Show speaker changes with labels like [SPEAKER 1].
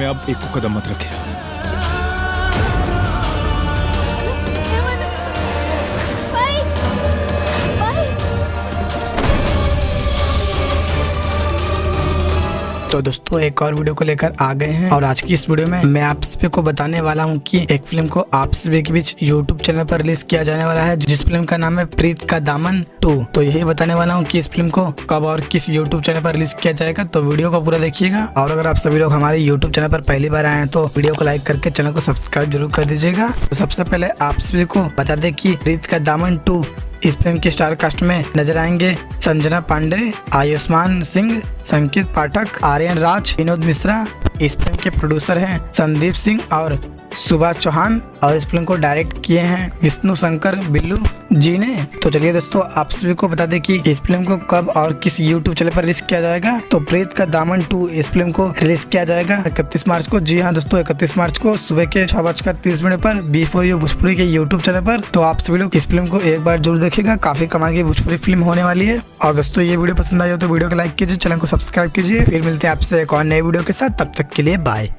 [SPEAKER 1] में अब एक को कदम मत रखे।
[SPEAKER 2] तो दोस्तों एक और वीडियो को लेकर आ गए हैं और आज की इस वीडियो में मैं आप सभी को बताने वाला हूं कि एक फिल्म को आप सभी के बीच यूट्यूब चैनल पर रिलीज किया जाने वाला है, जिस फिल्म का नाम है प्रीत का दामन 2। तो यही बताने वाला हूं कि इस फिल्म को कब और किस यूट्यूब चैनल पर रिलीज किया जाएगा, तो वीडियो को पूरा देखिएगा। और अगर आप सभी लोग हमारे यूट्यूब चैनल पर पहली बार आए हैं तो वीडियो को लाइक करके चैनल को सब्सक्राइब जरूर कर दीजिएगा। तो सबसे पहले आप सभी को बता दें कि प्रीत का दामन 2 इस फिल्म के स्टार कास्ट में नजर आएंगे संजना पांडे, आयुष्मान सिंह, संकेत पाठक, आर्यन राज, विनोद मिश्रा। इस फिल्म के प्रोड्यूसर हैं संदीप सिंह और सुभाष चौहान और इस फिल्म को डायरेक्ट किए हैं विष्णु शंकर बिल्लू जी ने। तो चलिए दोस्तों आप सभी को बता दें कि इस फिल्म को कब और किस यूट्यूब चैनल पर रिलीज किया जाएगा। तो प्रीत का दामन 2 इस फिल्म को रिलीज किया जाएगा 31 मार्च को। जी हाँ दोस्तों, 31 मार्च को सुबह के 6:30 पर B4U भोजपुरी के यूट्यूब चैनल पर। तो आप सभी लोग इस फिल्म को एक बार जरूर देखिएगा, काफी कमाल की भोजपुरी फिल्म होने वाली है। और दोस्तों ये वीडियो पसंद आई हो तो वीडियो को लाइक कीजिए, चैनल को सब्सक्राइब कीजिए। फिर मिलते हैं आपसे एक और नए वीडियो के साथ, तब तक के लिए बाय।